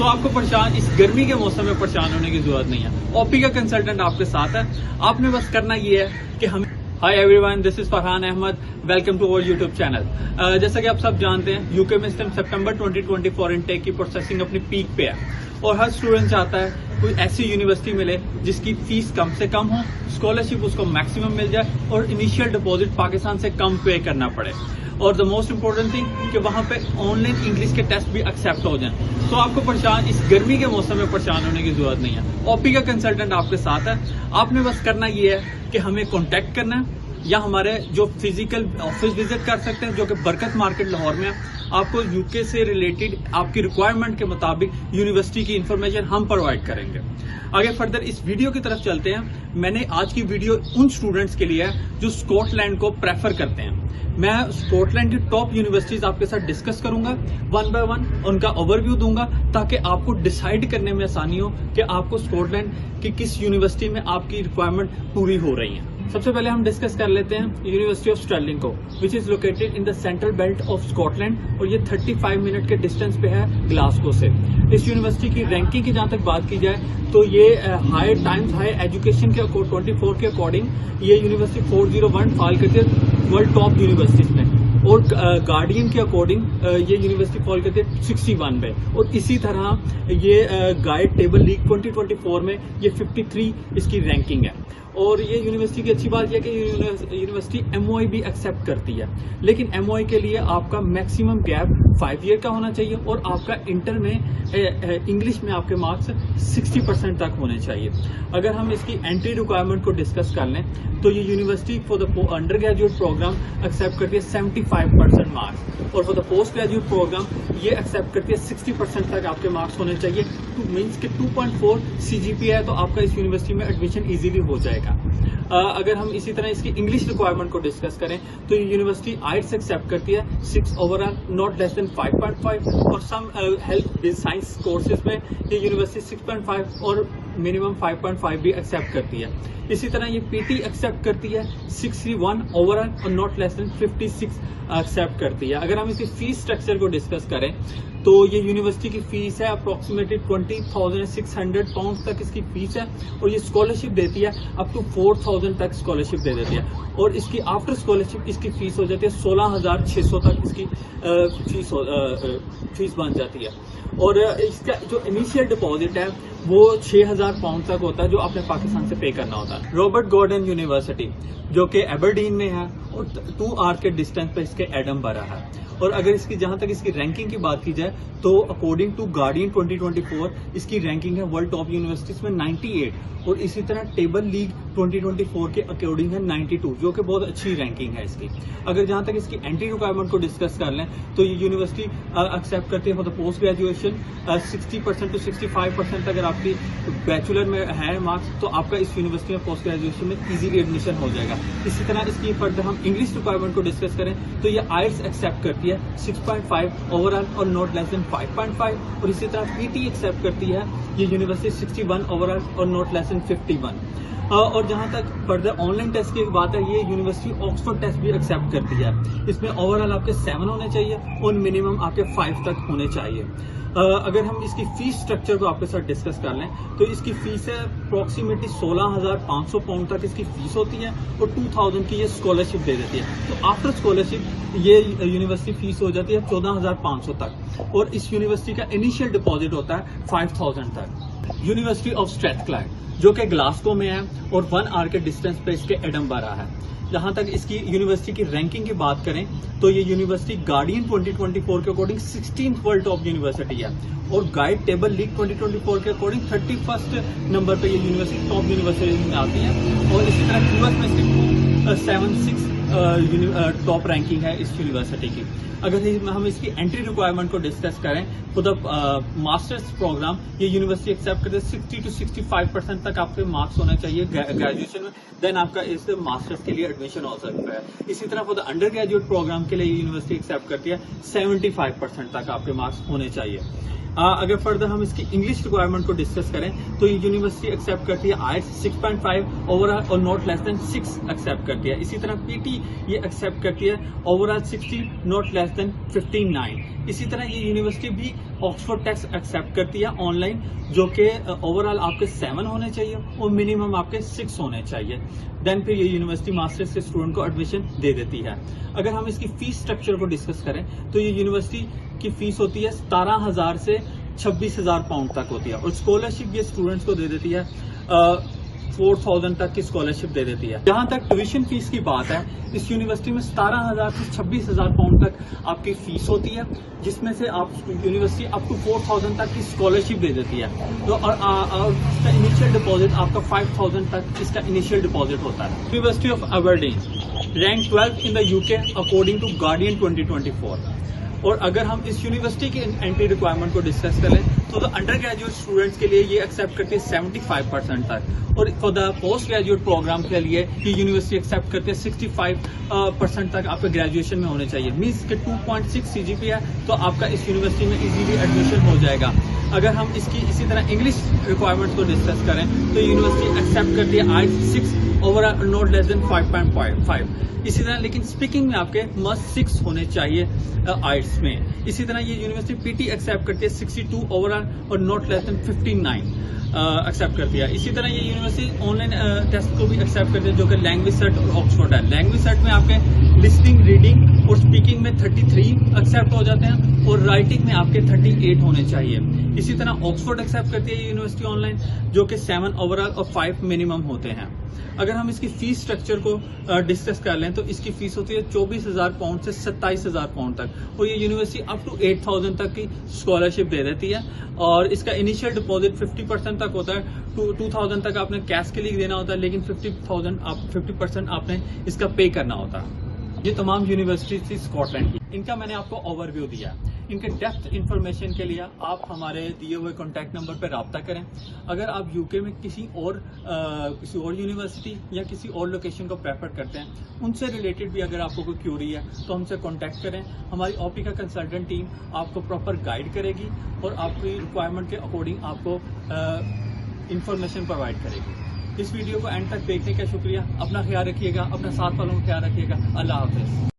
तो आपको परेशान इस गर्मी के मौसम में परेशान होने की जरूरत नहीं है। ओपी का कंसल्टेंट आपके साथ है। आपने बस करना ये है कि हम hi everyone, this is Farhan Ahmed, welcome to our YouTube channel. जैसा कि आप सब जानते हैं, यूके में इस टाइम सितंबर 2024 इनटेक की प्रोसेसिंग अपनी पीक पे है और हर स्टूडेंट चाहता है कोई ऐसी यूनिवर्सिटी मिले जिसकी फीस कम से कम हो, स्कॉलरशिप उसको मैक्सिमम मिल जाए और इनिशियल डिपॉजिट पाकिस्तान से कम पे करना पड़े। और द मोस्ट इम्पोर्टेंट थिंग कि वहां पे ऑनलाइन इंग्लिश के टेस्ट भी एक्सेप्ट हो जाएं। तो आपको परेशान इस गर्मी के मौसम में परेशान होने की जरूरत नहीं है। ओपी का कंसल्टेंट आपके साथ है। आपने बस करना ये है कि हमें कॉन्टेक्ट करना है या हमारे जो फिजिकल ऑफिस विजिट कर सकते हैं जो कि बरकत मार्केट लाहौर में है। आपको यूके से रिलेटेड आपकी रिक्वायरमेंट के मुताबिक यूनिवर्सिटी की इंफॉर्मेशन हम प्रोवाइड करेंगे। आगे फर्दर इस वीडियो की तरफ चलते हैं। मैंने आज की वीडियो उन स्टूडेंट्स के लिए है जो स्कॉटलैंड को प्रेफर करते हैं। मैं स्कॉटलैंड की टॉप यूनिवर्सिटीज आपके साथ डिस्कस करूंगा, वन बाय वन उनका ओवरव्यू दूंगा ताकि आपको डिसाइड करने में आसानी हो कि आपको स्कॉटलैंड की किस यूनिवर्सिटी में आपकी रिक्वायरमेंट पूरी हो रही है। सबसे पहले हम डिस्कस कर लेते हैं यूनिवर्सिटी ऑफ स्टर्लिंग को, which is located in the central belt of Scotland और ये 35 मिनट के डिस्टेंस पे है ग्लासगो से। इस यूनिवर्सिटी की रैंकिंग की जहां तक बात की जाए तो ये हाई टाइम्स हाई एजुकेशन के 24 के अकॉर्डिंग ये यूनिवर्सिटी 401 फॉल करती है वर्ल्ड टॉप यूनिवर्सिटीज में, और गार्डियन के अकॉर्डिंग ये यूनिवर्सिटी फॉल करती है 61 पे। और इसी तरह ये गाइड टेबल लीग 2024 में ये 53 इसकी रैंकिंग है। और ये यूनिवर्सिटी की अच्छी बात यह कि यूनिवर्सिटी MOI भी एक्सेप्ट करती है, लेकिन MOI के लिए आपका मैक्सिमम गैप 5 ईयर का होना चाहिए और आपका इंटर में इंग्लिश में आपके मार्क्स 60% तक होने चाहिए। अगर हम इसकी एंट्री रिक्वायरमेंट को डिस्कस कर लें तो ये university for the undergraduate programme accept करती है 75% मार्क्स और for the postgraduate programme ये एक्सेप्ट करती है 60% तक आपके मार्क्स होने चाहिए। मीन्स के 2.4 CGPA है तो आपका इस यूनिवर्सिटी में एडमिशन इजीली हो जाएगा। अगर हम इसी तरह इसकी इंग्लिश रिक्वायरमेंट को डिस्कस करें तो ये यूनिवर्सिटी IELTS एक्सेप्ट करती है 6 ओवरऑल, नॉट लेस देन 5.5 और सम हेल्थ साइंस कोर्सेज में ये यूनिवर्सिटी 6.5 और मिनिमम 5.5 भी एक्सेप्ट करती है। इसी तरह ये PT एक्सेप्ट करती है 61 ओवरऑल और नॉट लेस देन 56 एक्सेप्ट करती है। अगर हम इसकी फीस स्ट्रक्चर को डिस्कस करें तो ये यूनिवर्सिटी की फीस है अप्रोक्सीमेटली 20,600 पाउंड तक इसकी फीस है और ये स्कॉलरशिप देती है अप टू 4,000 तक स्कॉलरशिप दे देती है और इसकी आफ्टर स्कॉलरशिप इसकी फीस हो जाती है 16,600 तक इसकी फीस बन जाती है। और इसका जो इनिशियल डिपॉजिट है वो 6,000 पाउंड तक होता है जो आपने पाकिस्तान से पे करना होता है। रॉबर्ट गॉर्डन यूनिवर्सिटी जो कि एबरडीन में है और 2 आवर के डिस्टेंस पे इसके एडमबरा है। और अगर इसकी जहां तक इसकी रैंकिंग की बात की जाए तो अकॉर्डिंग टू गार्डियन 2024 इसकी रैंकिंग है वर्ल्ड टॉप यूनिवर्सिटीज में 98 और इसी तरह टेबल लीग 2024 के अकॉर्डिंग है 92 जो कि बहुत अच्छी रैंकिंग है इसकी। अगर जहां तक इसकी एंट्री रिक्वायरमेंट को डिस्कस कर लें तो ये यूनिवर्सिटी एक्सेप्ट करती है for the post graduation 60% to 65% अगर आपकी बैचलर में है मार्क्स तो आपका इस यूनिवर्सिटी में पोस्ट ग्रेजुएशन में इजीली एडमिशन हो जाएगा। इसी तरह इसकी फर्दर हम इंग्लिश रिक्वायरमेंट को डिस्कस करें तो ये IELTS एक्सेप्ट करती है 6.5 ओवरऑल और नॉट लेस देन 5.5 और इसी तरह PT एक्सेप्ट करती है ये यूनिवर्सिटी 61 ओवरऑल और नॉट लेस देन 51। और जहां तक फर्दर ऑनलाइन टेस्ट की बात है ये यूनिवर्सिटी ऑक्सफोर्ड टेस्ट भी एक्सेप्ट करती है। इसमें ओवरऑल आपके 7 होने चाहिए और मिनिमम आपके 5 तक होने चाहिए। अगर हम इसकी फीस स्ट्रक्चर को आपके साथ डिस्कस कर लें तो इसकी फीस है अप्रोक्सीमेटली 16,500 पाउंड तक इसकी फीस होती है और 2,000 की ये स्कॉलरशिप दे देती है। तो आफ्टर स्कॉलरशिप ये यूनिवर्सिटी फीस हो जाती है 14,500 तक और इस यूनिवर्सिटी का इनिशियल डिपॉजिट होता है 5,000 तक। यूनिवर्सिटी ऑफ स्ट्रैथक्लाइड जो कि ग्लासगो में है और 1 आवर के डिस्टेंस पे इसके एडमबरा है। जहां तक इसकी यूनिवर्सिटी की रैंकिंग की बात करें तो ये यूनिवर्सिटी गार्डियन 2024 के according 16th world top university है और गाइड टेबल लीग 2024 के अकॉर्डिंग 31st नंबर पे ये यूनिवर्सिटी टॉप यूनिवर्सिटी में आती है। और इसी तरह US में इसकी 76 टॉप रैंकिंग है इस यूनिवर्सिटी की। अगर हम इसकी एंट्री रिक्वायरमेंट को डिस्कस करें तो द मास्टर्स प्रोग्राम ये यूनिवर्सिटी एक्सेप्ट करते हैं 60 to 65% तक आपके मार्क्स होने चाहिए ग्रेजुएशन में, देन आपका इस मास्टर्स के लिए एडमिशन हो सकता है। इसी तरह for the undergraduate programme के लिए यूनिवर्सिटी एक्सेप्ट करती है 75% तक आपके मार्क्स होने चाहिए। अगर फर्दर हम इसकी इंग्लिश रिक्वायरमेंट को डिस्कस करें तो ये यूनिवर्सिटी एक्सेप्ट करती है आईएलटीएस 6.5 ओवरऑल और नॉट लेस देन 6 एक्सेप्ट करती है। इसी तरह पीटी ये एक्सेप्ट करती है ओवरऑल 60 नॉट लेस देन 59। इसी तरह ये यूनिवर्सिटी भी ऑक्सफोर्ड टेस्ट एक्सेप्ट करती है ऑनलाइन, जो कि ओवरऑल आपके 7 होने चाहिए और मिनिमम आपके 6 होने चाहिए। देन फिर ये यूनिवर्सिटी मास्टर्स के स्टूडेंट को एडमिशन दे देती है। अगर हम इसकी फीस स्ट्रक्चर को डिस्कस करें तो ये यूनिवर्सिटी की फीस होती है 17,000 से 26,000 पाउंड तक होती है और स्कॉलरशिप ये स्टूडेंट्स को दे देती है 4,000 तक की स्कॉलरशिप दे देती है। जहां तक ट्यूशन फीस की बात है, इस यूनिवर्सिटी में 17,000 से 26,000 पाउंड तक आपकी फीस होती है, जिसमें से आप यूनिवर्सिटी आपको 4,000 तक की स्कॉलरशिप दे देती है। तो और इसका इनिशियल डिपॉजिट आपका 5,000 तक इसका इनिशियल डिपॉजिट होता है। University of Aberdeen rank 12 in the UK according to Guardian 2024। और अगर हम इस यूनिवर्सिटी की एंट्री रिक्वायरमेंट को डिस्कस करें तो अंडर ग्रेजुएट स्टूडेंट्स के लिए ये एक्सेप्ट करती है 75% तक, और for the postgraduate programme के लिए ये यूनिवर्सिटी एक्सेप्ट करती है 65% तक आपके ग्रेजुएशन में होने चाहिए। मीन्स के 2.6 सीजीपी है तो आपका इस यूनिवर्सिटी में इजीली एडमिशन हो जाएगा। अगर हम इसकी इसी तरह इंग्लिश रिक्वायरमेंट को डिस्कस करें तो यूनिवर्सिटी एक्सेप्ट करती है IELTS 6 overall not less than 5.5। इसी तरह लेकिन स्पीकिंग में आपके मस्ट 6 होने चाहिए आइट्स में। इसी तरह ये यूनिवर्सिटी पीटी एक्सेप्ट करती है 62 ओवरऑल और नॉट लेस देन 59 एक्सेप्ट करती है। इसी तरह ये यूनिवर्सिटी ऑनलाइन टेस्ट को भी एक्सेप्ट करती है, जो कि लैंग्वेज सेट और ऑक्सफोर्ड है। लैंग्वेज सेट में आपके लिसनिंग, रीडिंग और स्पीकिंग में 33 एक्सेप्ट हो जाते हैं और राइटिंग में आपके 38 होने चाहिए। इसी तरह ऑक्सफोर्ड एक्सेप्ट करती है यूनिवर्सिटी ऑनलाइन, जो कि 7 ओवरऑल और 5 मिनिमम होते हैं। अगर हम इसकी फीस स्ट्रक्चर को डिस्कस कर लें तो इसकी फीस होती है 24,000 पाउंड से 27,000 पाउंड तक, और ये यूनिवर्सिटी अप टू 8,000 तक की स्कॉलरशिप दे देती है। और इसका इनिशियल डिपॉजिट 50% तक होता है। 2,000 तक आपने कैश के लिए देना होता है, लेकिन 50% आपने इसका पे करना होता है। ये तमाम यूनिवर्सिटीज थी स्कॉटलैंड की, इनका मैंने आपको ओवरव्यू दिया। इनके डेप्थ इंफॉर्मेशन के लिए आप हमारे दिए हुए कॉन्टैक्ट नंबर पर रब्ता करें। अगर आप यूके में किसी और यूनिवर्सिटी या किसी और लोकेशन को प्रेफर करते हैं, उनसे रिलेटेड भी अगर आपको कोई क्यूरी है तो हमसे कॉन्टैक्ट करें। हमारी ओपी का कंसल्टेंट टीम आपको प्रॉपर गाइड करेगी और आपकी रिक्वायरमेंट के अकॉर्डिंग आपको इंफॉर्मेशन प्रोवाइड करेगी। इस वीडियो को एंड तक देखने का शुक्रिया। अपना ख्याल रखिएगा, अपने साथ वालों का ख्याल रखिएगा। अल्लाह हाफिज।